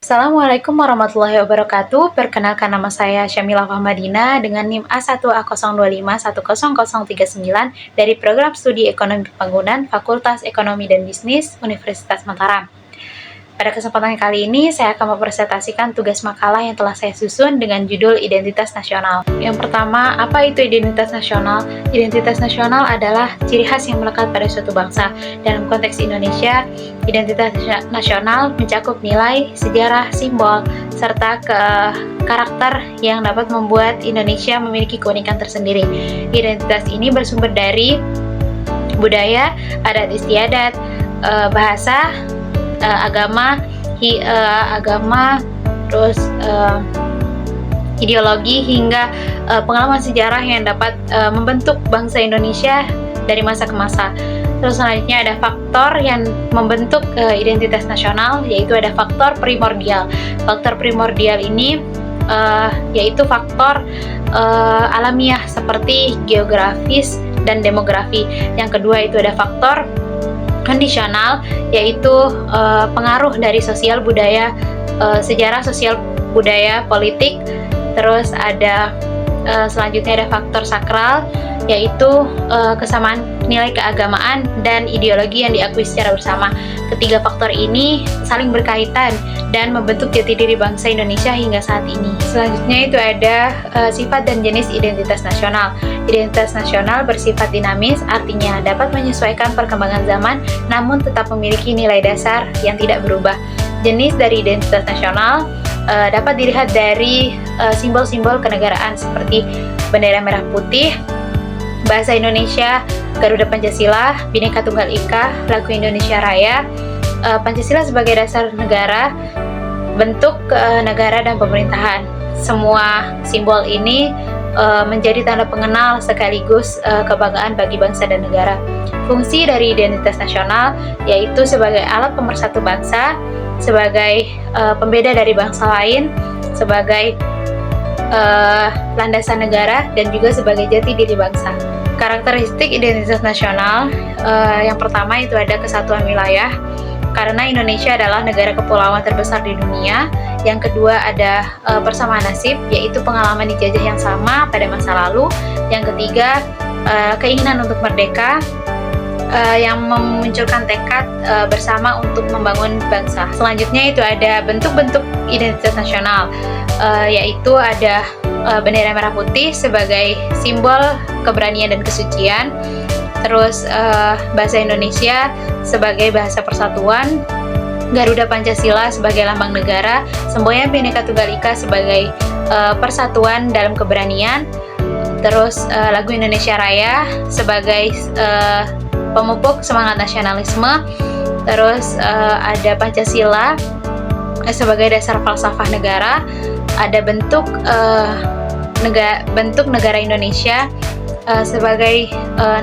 Assalamualaikum warahmatullahi wabarakatuh. Perkenalkan, nama saya Syamilah Fahmadina dengan NIM A1A02510039 dari Program Studi Ekonomi Pembangunan Fakultas Ekonomi dan Bisnis Universitas Mataram. Pada kesempatan kali ini, saya akan mempresentasikan tugas makalah yang telah saya susun dengan judul Identitas Nasional. Yang pertama, apa itu identitas nasional? Identitas nasional adalah ciri khas yang melekat pada suatu bangsa. Dalam konteks Indonesia, identitas nasional mencakup nilai, sejarah, simbol, serta karakter yang dapat membuat Indonesia memiliki keunikan tersendiri. Identitas ini bersumber dari budaya, adat istiadat, bahasa, agama, terus ideologi hingga pengalaman sejarah yang dapat membentuk bangsa Indonesia dari masa ke masa. Terus selanjutnya ada faktor yang membentuk identitas nasional, yaitu ada faktor primordial. Faktor primordial ini yaitu faktor alamiah seperti geografis dan demografi. Yang kedua itu ada faktor kondisional, yaitu pengaruh dari sosial budaya, sejarah sosial budaya politik. Terus ada selanjutnya ada faktor sakral, yaitu kesamaan nilai keagamaan dan ideologi yang diakui secara bersama. Ketiga faktor ini saling berkaitan dan membentuk jati diri bangsa Indonesia hingga saat ini. Selanjutnya itu ada sifat dan jenis identitas nasional. Identitas nasional bersifat dinamis, artinya dapat menyesuaikan perkembangan zaman namun tetap memiliki nilai dasar yang tidak berubah. Jenis dari identitas nasional dapat dilihat dari simbol-simbol kenegaraan seperti bendera merah putih, bahasa Indonesia, Garuda Pancasila, Bhinneka Tunggal Ika, lagu Indonesia Raya, Pancasila sebagai dasar negara, bentuk negara dan pemerintahan. Semua simbol ini menjadi tanda pengenal sekaligus kebanggaan bagi bangsa dan negara. Fungsi dari identitas nasional yaitu sebagai alat pemersatu bangsa, sebagai pembeda dari bangsa lain, sebagai landasan negara, dan juga sebagai jati diri bangsa. Karakteristik identitas nasional yang pertama itu ada kesatuan wilayah, karena Indonesia adalah negara kepulauan terbesar di dunia. Yang kedua ada persamaan nasib, yaitu pengalaman dijajah yang sama pada masa lalu. Yang ketiga keinginan untuk merdeka, yang memunculkan tekad bersama untuk membangun bangsa. Selanjutnya itu ada bentuk-bentuk identitas nasional, yaitu ada bendera merah putih sebagai simbol keberanian dan kesucian. Terus bahasa Indonesia sebagai bahasa persatuan, Garuda Pancasila sebagai lambang negara, semboyan Bhinneka Tunggal Ika sebagai persatuan dalam keberanian. Terus lagu Indonesia Raya sebagai pemupuk semangat nasionalisme. Terus ada Pancasila sebagai dasar falsafah negara. Ada bentuk negara Indonesia sebagai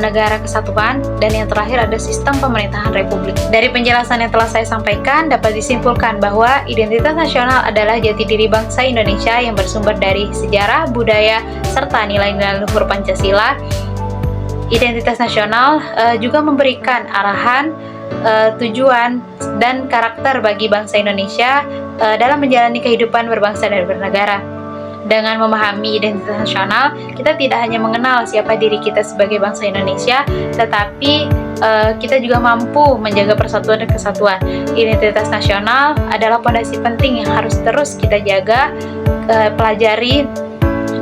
negara kesatuan, dan yang terakhir ada sistem pemerintahan republik. Dari penjelasan yang telah saya sampaikan dapat disimpulkan bahwa identitas nasional adalah jati diri bangsa Indonesia yang bersumber dari sejarah, budaya, serta nilai-nilai luhur Pancasila. Identitas nasional juga memberikan arahan, tujuan, dan karakter bagi bangsa Indonesia dalam menjalani kehidupan berbangsa dan bernegara. Dengan memahami identitas nasional, kita tidak hanya mengenal siapa diri kita sebagai bangsa Indonesia, tetapi kita juga mampu menjaga persatuan dan kesatuan. Identitas nasional adalah fondasi penting yang harus terus kita jaga, pelajari,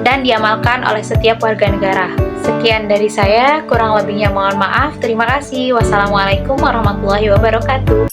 dan diamalkan oleh setiap warga negara. Sekian dari saya, kurang lebihnya mohon maaf. Terima kasih. Wassalamualaikum warahmatullahi wabarakatuh.